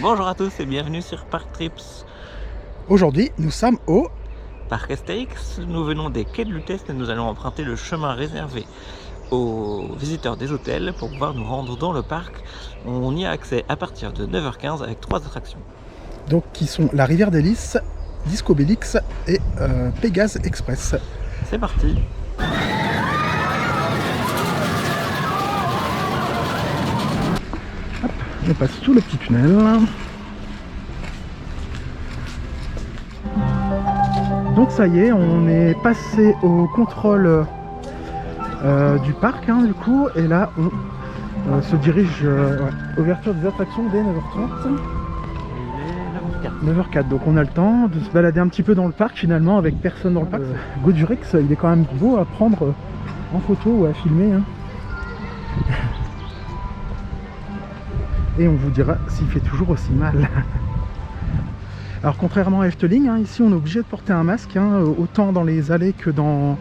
Bonjour à tous et bienvenue sur Parc Trips. Aujourd'hui, nous sommes au Parc Astérix, nous venons des quais de Lutèce et nous allons emprunter le chemin réservé aux visiteurs des hôtels pour pouvoir nous rendre dans le parc. On y a accès à partir de 9h15 avec 3 attractions. donc qui sont la Rivière des Lys, Disco Bellix et Pégase Express. C'est parti. On passe sous le petit tunnel. Donc ça y est, on est passé au contrôle du parc du coup, et là on se dirige ouverture des attractions dès 9h30. Il est 9h04, donc on a le temps de se balader un petit peu dans le parc finalement avec personne dans le parc. Godurex, il est quand même beau à prendre en photo ou à filmer. Et on vous dira s'il fait toujours aussi mal. Alors contrairement à Efteling, ici on est obligé de porter un masque, autant dans les allées que dans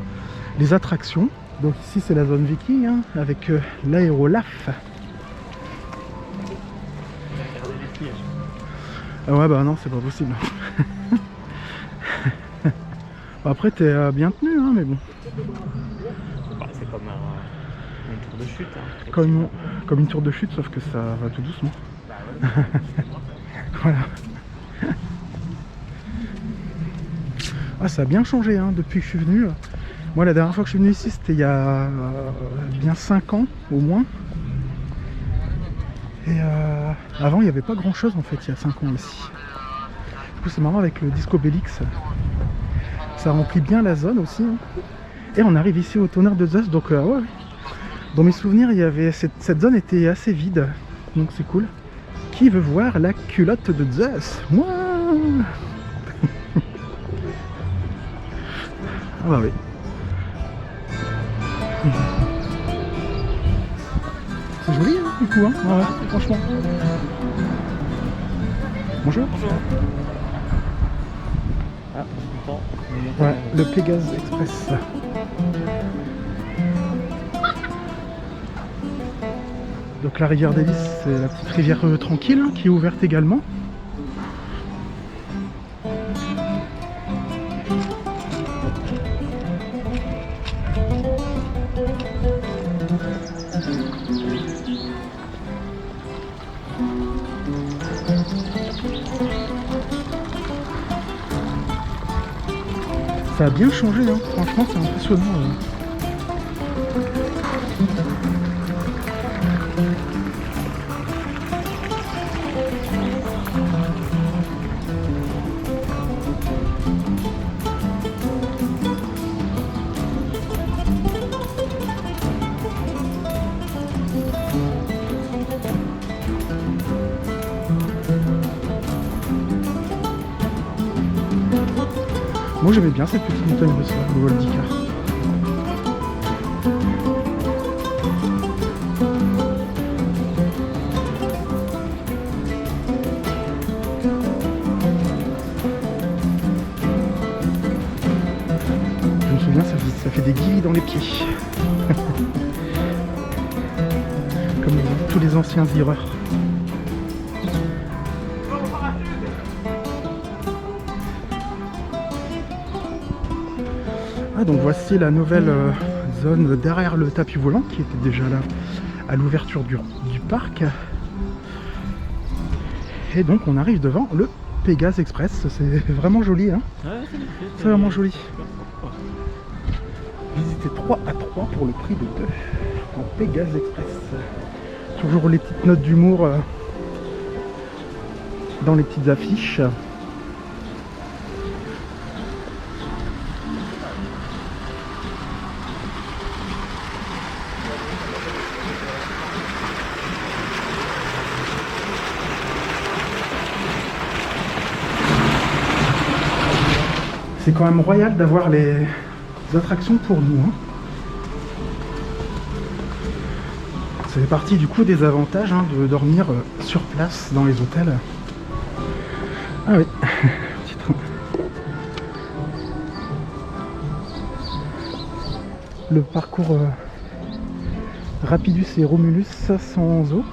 les attractions. Donc ici c'est la zone viking avec l'aérolaf. Ah ouais bah non, c'est pas possible. Après t'es bien tenu mais bon. C'est comme une tour de chute. Comme une tour de chute, sauf que ça va tout doucement. Voilà. Ah, ça a bien changé depuis que je suis venu. Moi la dernière fois que je suis venu ici c'était il y a bien 5 ans au moins. Et avant il n'y avait pas grand chose en fait il y a 5 ans ici. Du coup c'est marrant avec le Disco Bellix. Ça remplit bien la zone aussi. Et on arrive ici au tonnerre de Zeus, donc ouais. Dans mes souvenirs il y avait cette zone était assez vide. Donc c'est cool. Qui veut voir la culotte de Zeus? Moi. Ah bah oui. C'est joli du coup ouais, franchement. Bonjour. Bonjour. Ah, Ouais, le Pégase Express. Donc la rivière des Lys, c'est la petite rivière tranquille qui est ouverte également. Ça a bien changé, franchement c'est impressionnant. Moi j'aimais bien cette petite montagne russe là, le Waldicar. Je me souviens, ça fait des guillis dans les pieds. Comme tous les anciens zireurs. Donc voici la nouvelle zone derrière le tapis volant qui était déjà là à l'ouverture du parc. Et donc on arrive devant le Pégase Express. C'est vraiment joli Ouais, c'est vraiment joli. Visitez 3 à 3 pour le prix de 2 en Pégase Express. Toujours les petites notes d'humour dans les petites affiches. C'est quand même royal d'avoir les attractions pour nous. Ça fait partie du coup des avantages de dormir sur place dans les hôtels. Ah oui, petit train. Le parcours Rapidus et Romulus sans eau.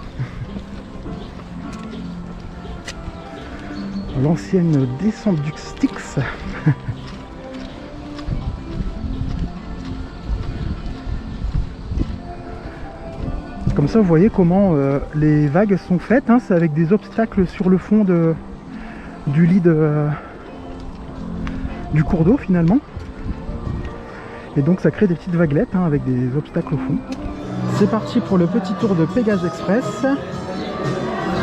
L'ancienne descente du Styx. Comme ça, vous voyez comment les vagues sont faites. Hein, c'est avec des obstacles sur le fond du lit du cours d'eau finalement. Et donc ça crée des petites vaguelettes hein, avec des obstacles au fond. C'est parti pour le petit tour de Pégase Express.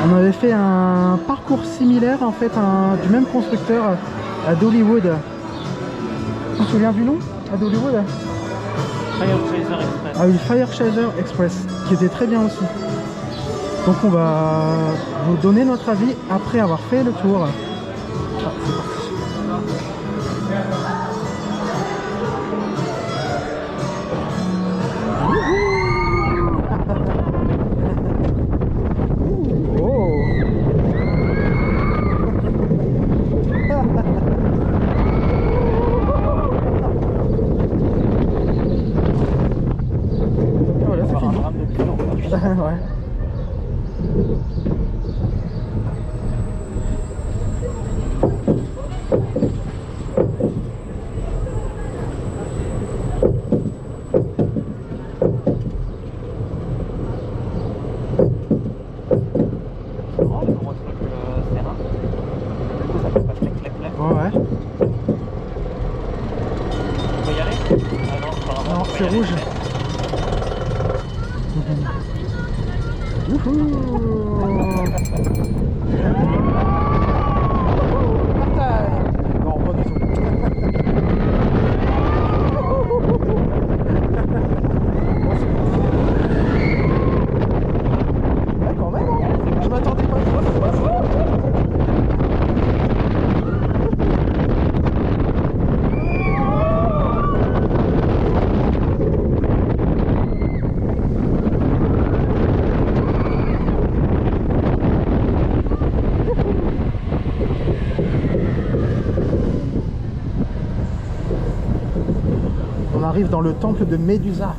On avait fait un parcours similaire en fait du même constructeur à Dollywood. Tu te souviens du nom à Dollywood? Fire Chaser Express. Ah oui, Fire Chaser Express, qui était très bien aussi. Donc on va vous donner notre avis après avoir fait le tour. Ah, c'est parti. Ouais. Ouais. On peut y aller? Ah non, apparemment, Non, on peut c'est y aller. rouge. Non, pas du tout. Ouais, quand même, hein. Je m'attendais pas. On arrive dans le temple de Médusa.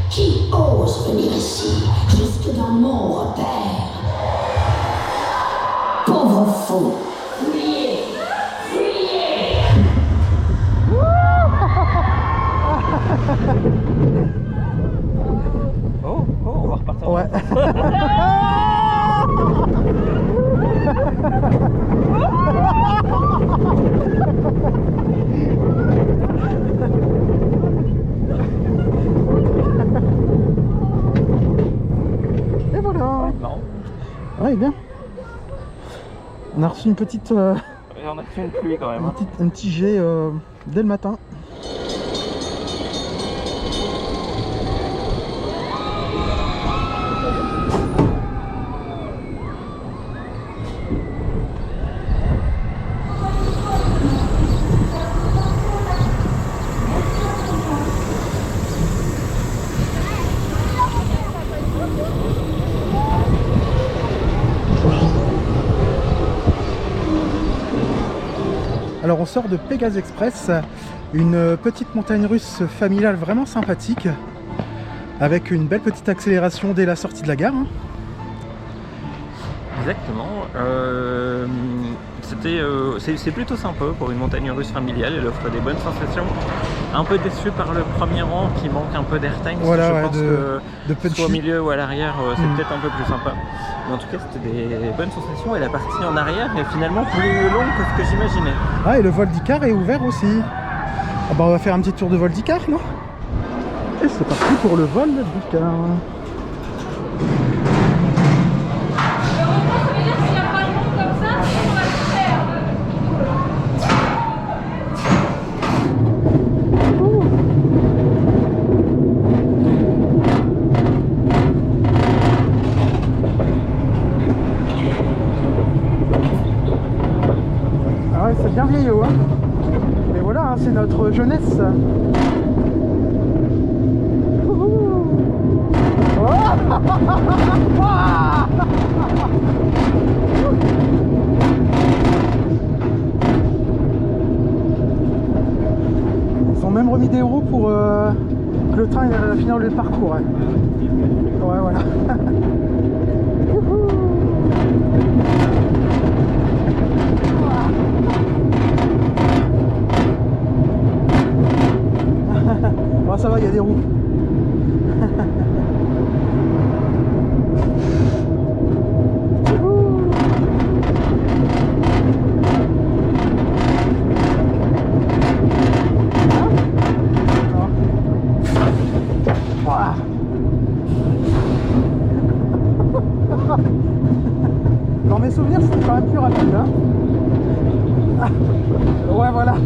Qui ose venir ici, jusque dans mon repère? Pauvre fou! Fuyez! Fuyez! Oh, on va repartir. Ouais. Et voilà. Non. Ouais, bien. On a reçu une petite, Et on a fait une pluie quand même. un petit jet dès le matin. Alors on sort de Pégase Express, une petite montagne russe familiale vraiment sympathique, avec une belle petite accélération dès la sortie de la gare. Hein. Exactement. C'est plutôt sympa pour une montagne russe familiale. Elle offre des bonnes sensations. Un peu déçu par le premier rang qui manque un peu d'airtime. Voilà, je ouais, pense que punchy. soit au milieu ou à l'arrière, c'est peut-être un peu plus sympa. Mais en tout cas, c'était des bonnes sensations. Et la partie en arrière est finalement plus longue que ce que j'imaginais. Ah, et le vol d'Icar est ouvert aussi. Ah bah on va faire un petit tour de vol d'Icar, non? Et c'est parti pour le vol d'Icar. Ah ouais, c'est bien vieillot, hein. Mais voilà, hein, c'est notre jeunesse. pour que le train finisse le parcours. Ouais, ouais voilà. Bon, ça va, il y a des roues. Dans mes souvenirs, c'était quand même plus rapide. Hein. Ouais, voilà. Ouais.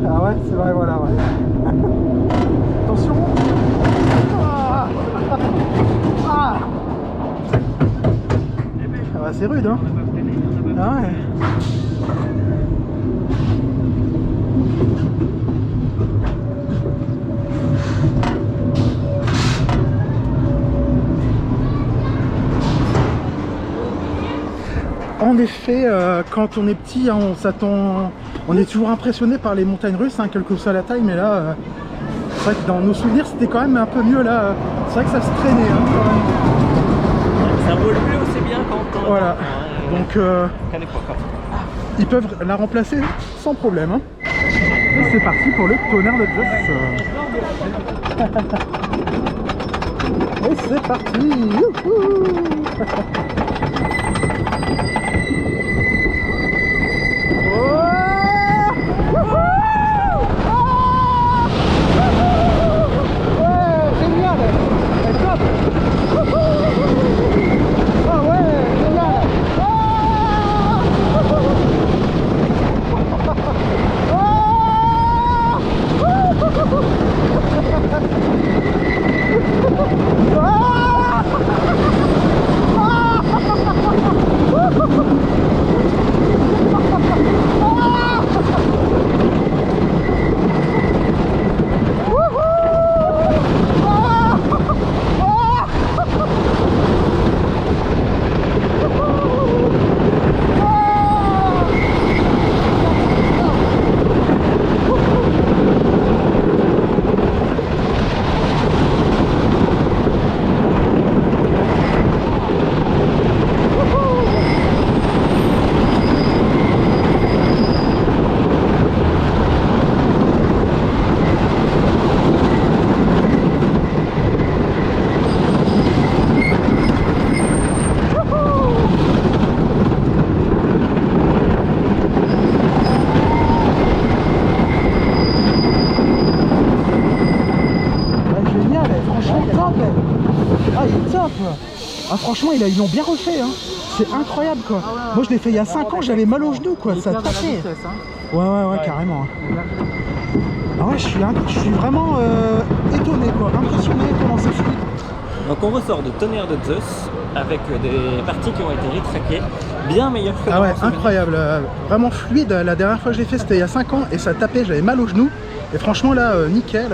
Ah ouais, c'est vrai, voilà. Ouais. Attention. Ah. Ah. Ah bah, c'est rude, hein. Ah ouais. En effet, quand on est petit, hein, on est toujours impressionné par les montagnes russes, hein, quelle que soit la taille, mais là, c'est vrai que dans nos souvenirs, c'était quand même un peu mieux là. C'est vrai que ça se traînait, hein, quand même. Ça roule plus aussi bien quand on... Voilà. Donc, qu'à l'époque. ils peuvent la remplacer sans problème. Hein. Et c'est parti pour le tonnerre de Zeus. Et c'est parti. Youhou. Ah franchement ils l'ont bien refait hein. C'est incroyable quoi. Moi je l'ai fait il y a 5 ans, j'avais mal aux genoux quoi, ça tapait. Ouais carrément. Ah ouais je suis vraiment étonné quoi, impressionné comment c'est fluide. Donc on ressort de Tonnerre de Zeus avec des parties qui ont été retraquées, bien meilleures que Ah ouais incroyable, vraiment fluide. La dernière fois que je l'ai fait c'était il y a 5 ans et ça tapait, j'avais mal aux genoux. Et franchement là nickel,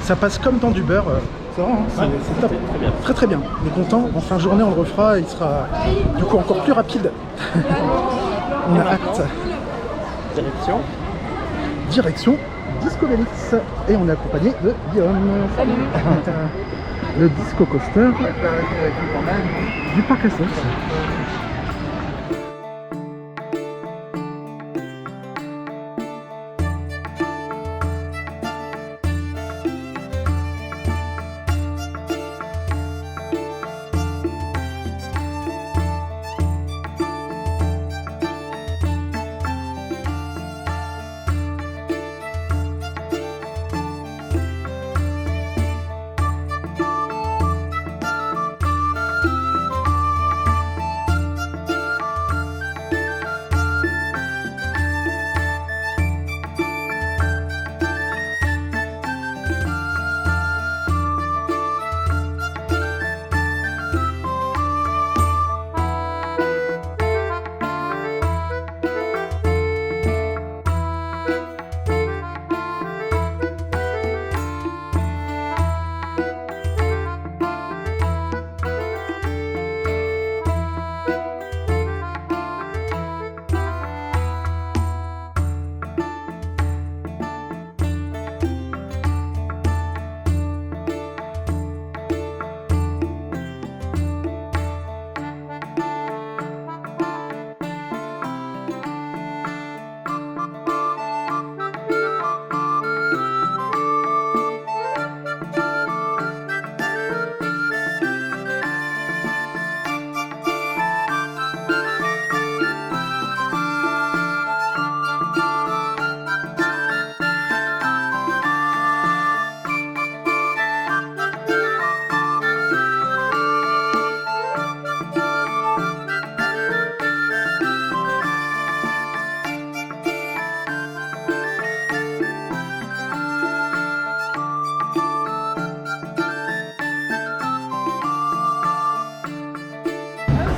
ça passe comme dans du beurre. C'est vrai, hein, c'est top. Très bien. On est content. En fin de journée, on le refera. Il sera du coup encore plus rapide. On a hâte. Direction Disco Belix. Et on est accompagné de Guillaume. Salut. Le Disco Coaster du parc à sauce.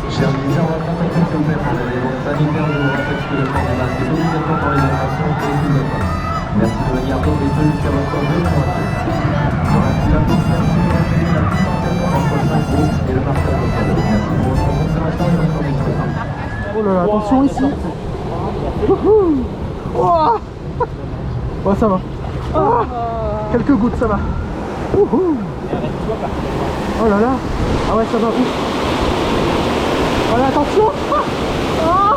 Chers visiteurs, on va contacter s'il vous plaît pour des raisons sanitaires. Je vous rappelle que le port des masques est obligatoire dans les attractions et tous les espaces. Merci de venir garder les tenues sur votre vélo. Dans la file à gauche, merci de respecter la distanciation entre 5 groupes et le partage de cadeaux. Merci pour votre considération et votre conviction. Oh là là, attention ici. Wouhou. Oh, oh, ça va. Ah, quelques gouttes, ça va. Wouhou. Oh là là. Ah ouais, ça va. Ouf. Voilà, attention. Ah. Ah.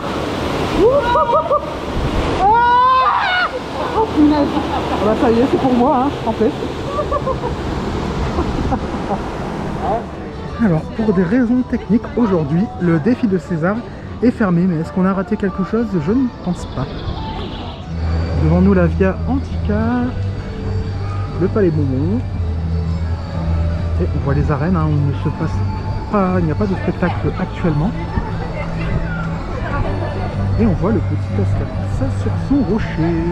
Oh punaise. Ah bah ça y est, c'est pour moi, hein, en fait. Alors, pour des raisons techniques, aujourd'hui, le défi de César est fermé. Mais est-ce qu'on a raté quelque chose? Je ne pense pas. Devant nous, la Via Antica, le Palais Bonbon. Et on voit les arènes, hein, où il ne se passe pas, il n'y a pas de spectacle actuellement. Et on voit le petit Astérix sur son rocher.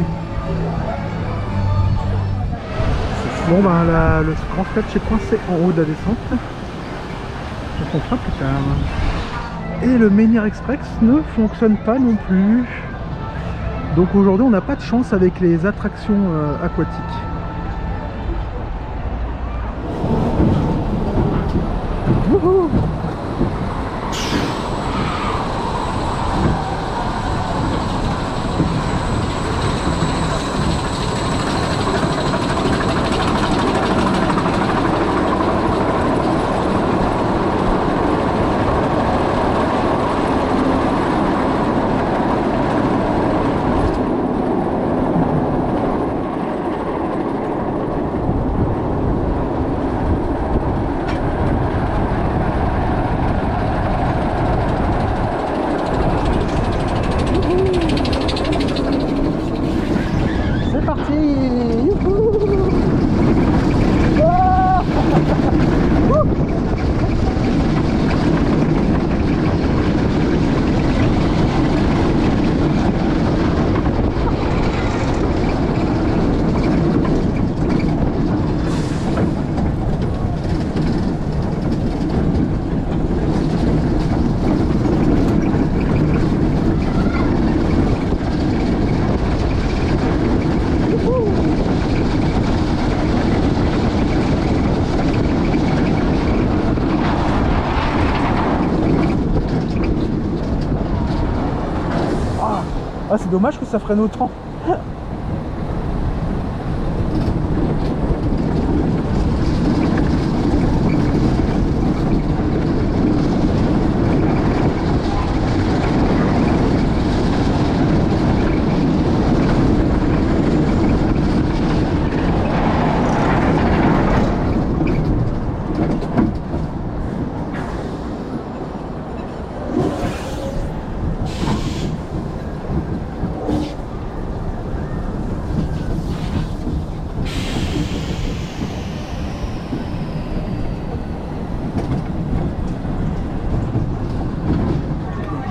Bon ben le grand sketch est coincé en haut de la descente. Donc on fera plus tard. Et le Menhir Express ne fonctionne pas non plus. Donc aujourd'hui on n'a pas de chance avec les attractions aquatiques. Wouhou. Ah, c'est dommage que ça freine autant.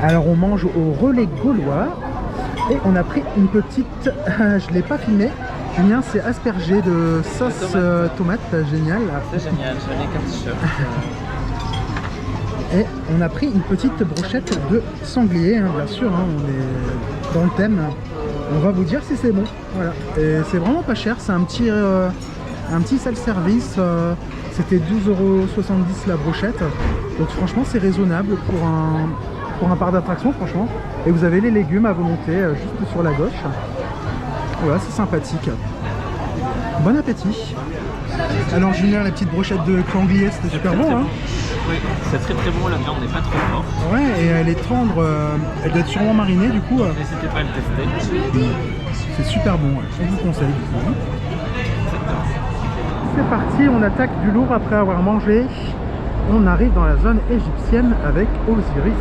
Alors on mange au relais gaulois et on a pris une petite, je ne l'ai pas filmé, Julien s'est aspergé de sauce tomate, génial. C'est génial, j'ai mis qu'un t-shirt. Et on a pris une petite brochette de sanglier, hein, bien sûr, hein, on est dans le thème. On va vous dire si c'est bon, voilà. Et c'est vraiment pas cher, c'est un petit self-service, c'était 12,70 € la brochette. Donc franchement c'est raisonnable pour un parc d'attraction, franchement. Et vous avez les légumes à volonté juste sur la gauche. Voilà, c'est sympathique. Bon appétit. Alors Julien, la petite brochette de sanglier, c'était super bon, hein. Oui, c'est très très bon, la viande n'est pas trop forte. Ouais, et elle est tendre, elle doit être sûrement marinée du coup. N'hésitez pas à le tester. C'est super bon, ouais. On vous conseille du coup. C'est parti, on attaque du lourd après avoir mangé. On arrive dans la zone égyptienne avec Osiris.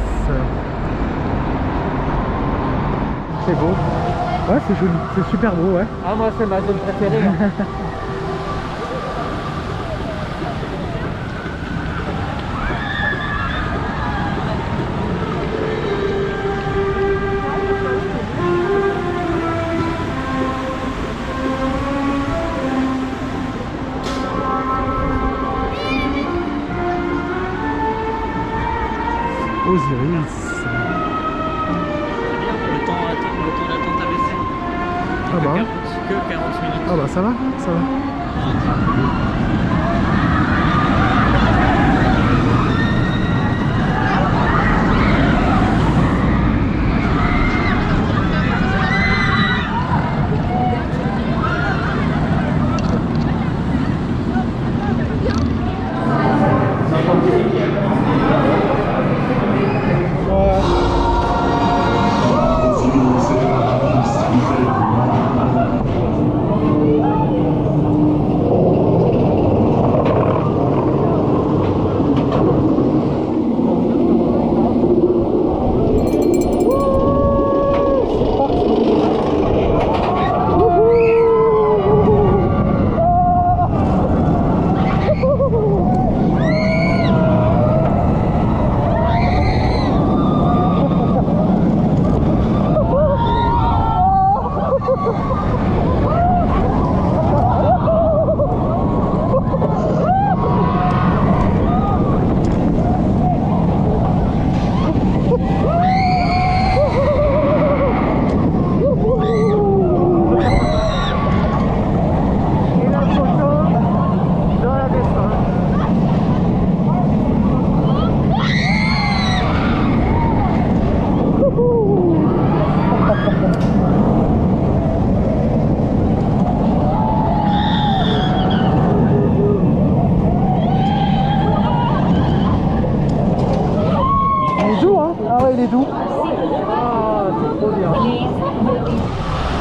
C'est beau. Ouais, c'est joli, c'est super beau, ouais. Ah, moi c'est ma zone préférée. Osiris. Le temps d'attente a baissé. Ah bah. Que 40 minutes. Ah bah ça va, ça va.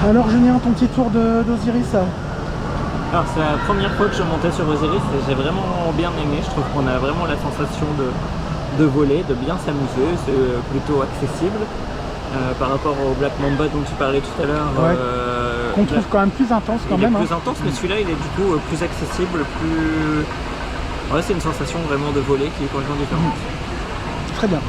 Alors Julien, ton petit tour d'Osiris. Alors c'est la première fois que je montais sur Osiris et j'ai vraiment bien aimé. Je trouve qu'on a vraiment la sensation de voler, de bien s'amuser. C'est plutôt accessible par rapport au Black Mamba dont tu parlais tout à l'heure. Ouais. Qu'on trouve quand même plus intense quand même. Il est plus intense, mais celui-là il est du coup plus accessible, plus... Ouais, c'est une sensation vraiment de voler qui est complètement différente. Très bien.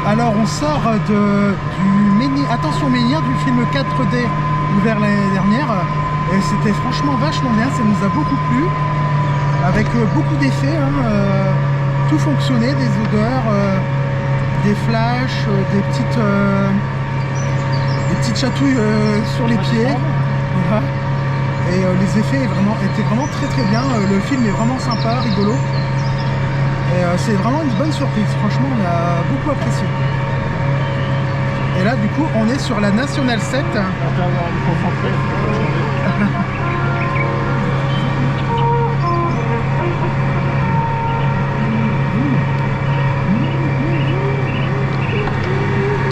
Alors on sort attention menhir du film 4D ouvert l'année dernière et c'était franchement vachement bien, ça nous a beaucoup plu avec beaucoup d'effets, tout fonctionnait, des odeurs, des flashs, des petites chatouilles sur les pieds, voilà. Et les effets étaient vraiment très très bien. Le film est vraiment sympa, rigolo. Et c'est vraiment une bonne surprise. Franchement, on a beaucoup apprécié. Et là, du coup, on est sur la National 7.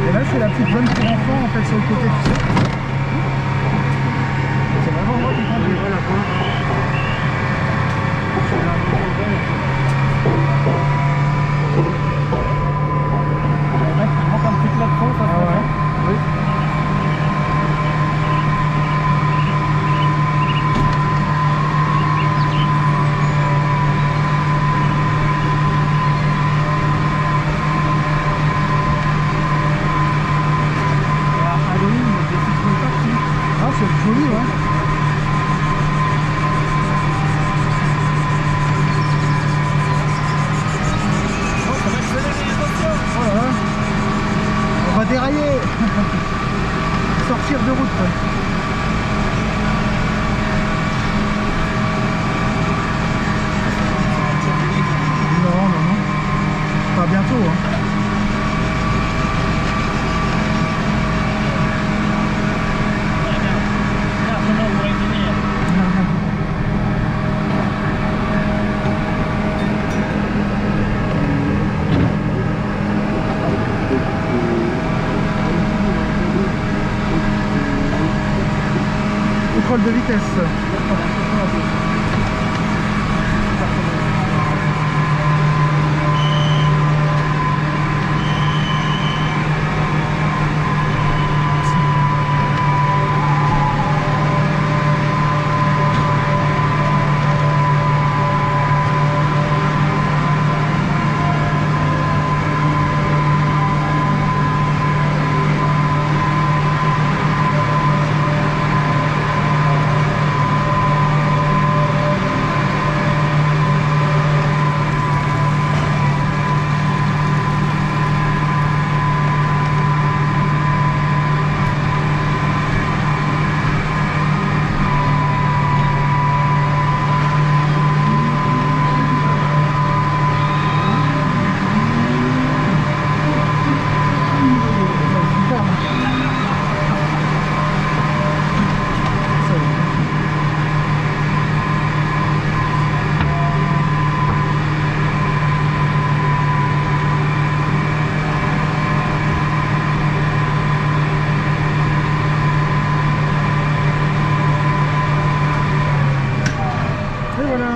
Et là, c'est la petite zone pour enfants, en fait, sur le côté, tu sais. C'est vraiment moi qui prends du vol à quoi. Le mec, il manque un petit plafond, ça fait. Oui. Ah, c'est joli, ouais. Oh, ça va accélérer, attention. Oh là là. On va dérailler. Sortir de route. Non, non, non. Pas bientôt, hein. Contrôle de vitesse.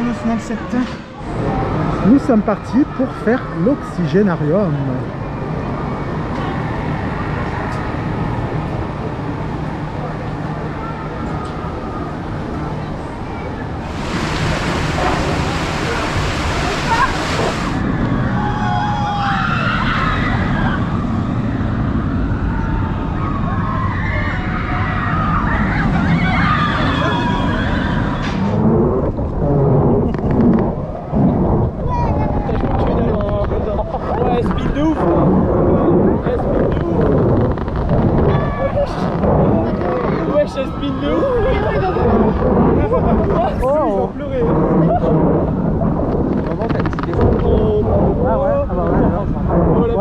National 7. Nous sommes partis pour faire l'oxygénarium.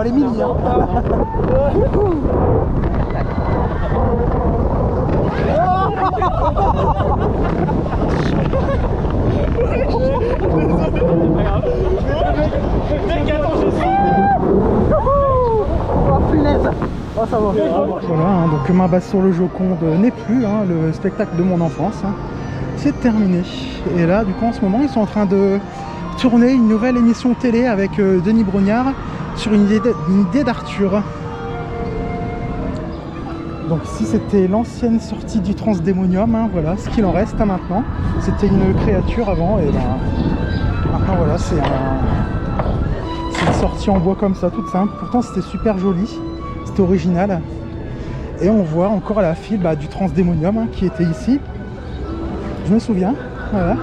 Elle est mini, hein. Oh, ça va. Voilà, hein, donc ma base sur le Joconde n'est plus, hein, le spectacle de mon enfance, hein. C'est terminé. Et là, du coup, en ce moment, ils sont en train de tourner une nouvelle émission télé avec Denis Brognard sur une idée d'Arthur. Donc ici, c'était l'ancienne sortie du Transdémonium, hein, voilà, ce qu'il en reste hein, maintenant. C'était une créature avant, et ben, maintenant, voilà, c'est une sortie en bois comme ça, toute simple. Pourtant, c'était super joli, c'était original. Et on voit encore à la file du Transdémonium hein, qui était ici. Je me souviens, voilà.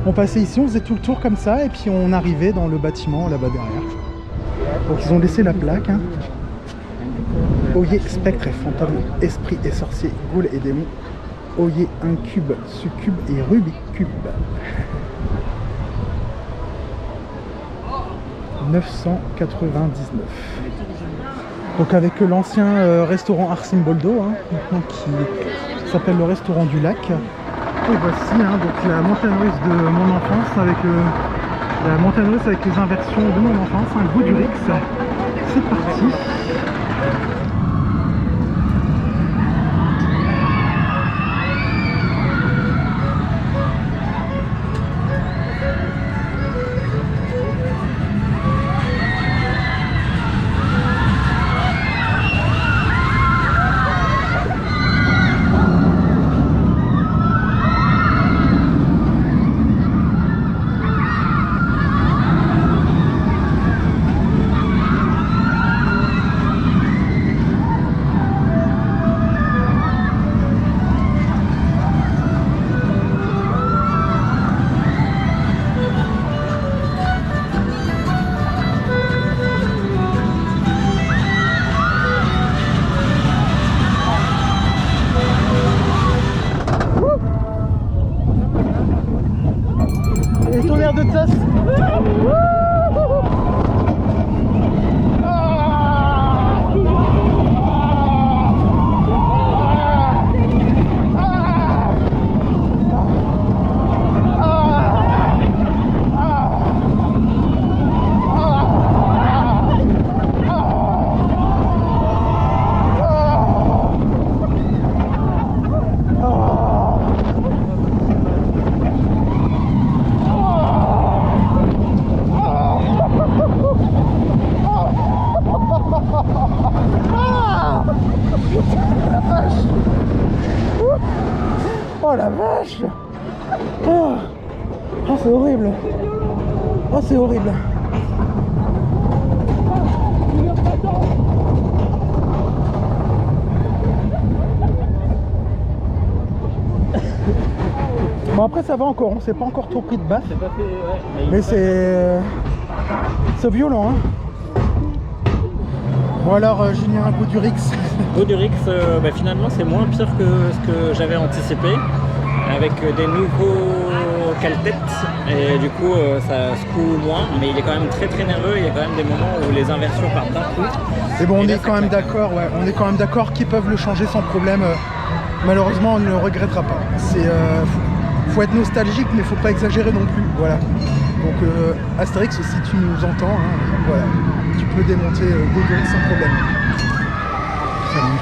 On passait ici, on faisait tout le tour comme ça, et puis on arrivait dans le bâtiment là-bas derrière. Donc ils ont laissé la plaque. Hein. Oyez, spectres et fantômes, esprits et sorciers, ghouls et démons, Oyez un cube, ce cube est Rubik Cube. 999. Donc avec l'ancien restaurant Arcimboldo, hein, qui s'appelle le restaurant du lac. Et voici hein, donc la montagne russe de mon enfance avec la montagne russe avec les inversions de mon enfance, un goût du Rix. C'est parti. De tasse. Oh la vache! Oh, oh c'est horrible! Oh c'est horrible! Bon après ça va encore, on s'est pas encore trop pris de baffe. Mais c'est violent hein. Bon alors Julien, un goût du Rix. Goût du Rix, finalement c'est moins pire que ce que j'avais anticipé, avec des nouveaux cale-têtes et du coup ça secoue moins, mais il est quand même très très nerveux, il y a quand même des moments où les inversions partent d'un coup. Et bon on est quand même d'accord, ouais, on est quand même d'accord qu'ils peuvent le changer sans problème. Malheureusement on ne le regrettera pas. C'est faut être nostalgique mais faut pas exagérer non plus. Voilà. Donc Astérix, si tu nous entends, hein, voilà, tu peux démonter Godot sans problème. Salut.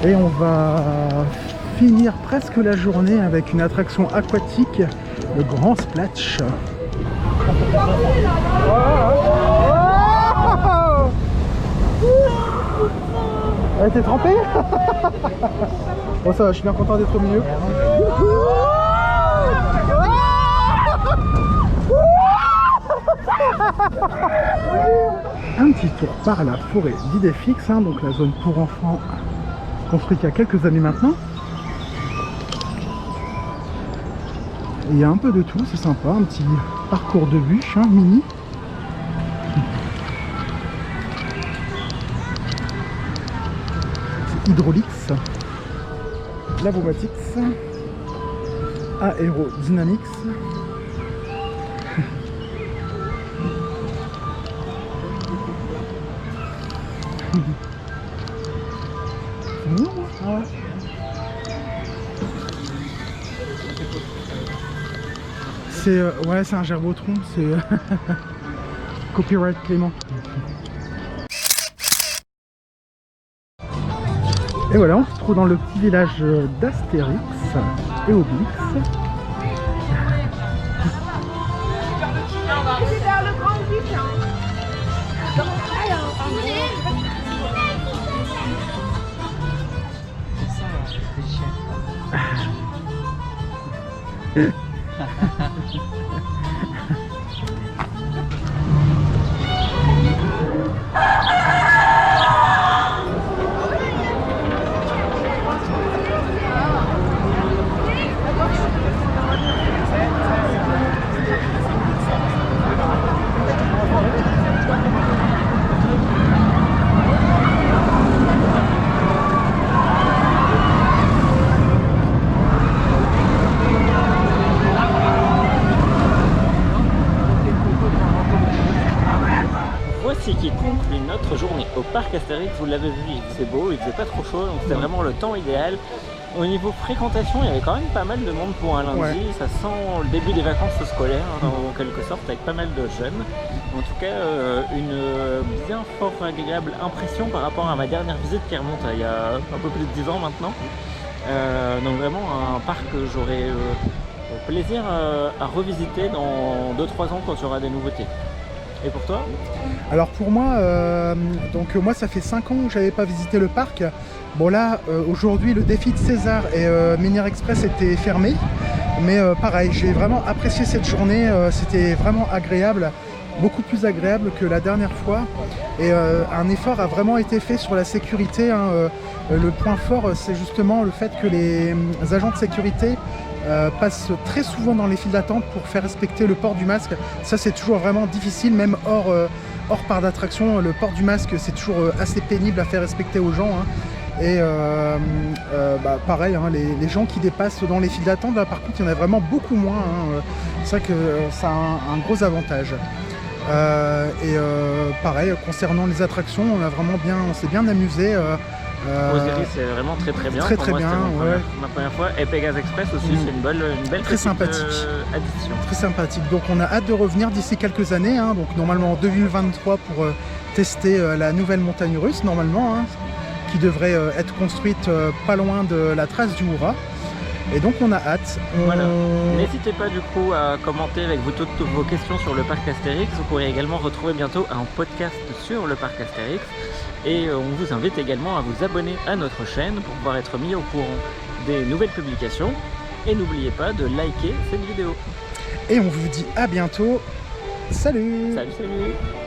Et on va finir presque la journée avec une attraction aquatique, le Grand Splash. Elle était trempée. Bon ça va, je suis bien content d'être au milieu. Un petit tour par la forêt d'Idéfix, hein, donc la zone pour enfants construite il y a quelques années maintenant. Et il y a un peu de tout, c'est sympa, un petit parcours de bûches, hein, mini. C'est Hydraulix, Lavomatix, Aerodynamics. C'est ouais, c'est un gerbotron, c'est copyright Clément. Et voilà, on se trouve dans le petit village d'Astérix et Obélix. C'est vers le grand but. parc Astérix, vous l'avez vu, il faisait beau, il faisait pas trop chaud, donc c'était vraiment le temps idéal. Au niveau fréquentation, il y avait quand même pas mal de monde pour un lundi. Ouais. Ça sent le début des vacances scolaires, en quelque sorte, avec pas mal de jeunes. En tout cas, une bien fort agréable impression par rapport à ma dernière visite qui remonte à il y a un peu plus de 10 ans maintenant. Donc vraiment un parc que j'aurai plaisir à revisiter dans 2-3 ans quand il y aura des nouveautés. Et pour toi? Alors pour moi, moi ça fait 5 ans que j'avais pas visité le parc. Bon là, aujourd'hui le défi de César et Minière Express était fermé. Mais pareil, j'ai vraiment apprécié cette journée, c'était vraiment agréable. Beaucoup plus agréable que la dernière fois. Et un effort a vraiment été fait sur la sécurité. Le point fort, c'est justement le fait que les agents de sécurité passent très souvent dans les files d'attente pour faire respecter le port du masque. Ça, c'est toujours vraiment difficile, même hors parc d'attraction. Le port du masque, c'est toujours assez pénible à faire respecter aux gens. Et pareil, les gens qui dépassent dans les files d'attente, là par contre, il y en a vraiment beaucoup moins. C'est vrai que ça a un gros avantage. Pareil, concernant les attractions, on s'est bien amusé. Osiris, c'est vraiment très bien. Très Pour très moi, bien. c'était ma première fois. Et Pegasus Express aussi, c'est une belle très petite, sympathique. addition. Très sympathique. Donc on a hâte de revenir d'ici quelques années. Donc normalement en 2023 pour tester la nouvelle montagne russe, normalement, qui devrait être construite pas loin de la trace du Houra. Et donc on a hâte. Voilà. N'hésitez pas du coup à commenter avec vous toutes vos questions sur le parc Astérix. Vous pourrez également retrouver bientôt un podcast sur le parc Astérix. Et on vous invite également à vous abonner à notre chaîne pour pouvoir être mis au courant des nouvelles publications. Et n'oubliez pas de liker cette vidéo. Et on vous dit à bientôt. Salut! Salut!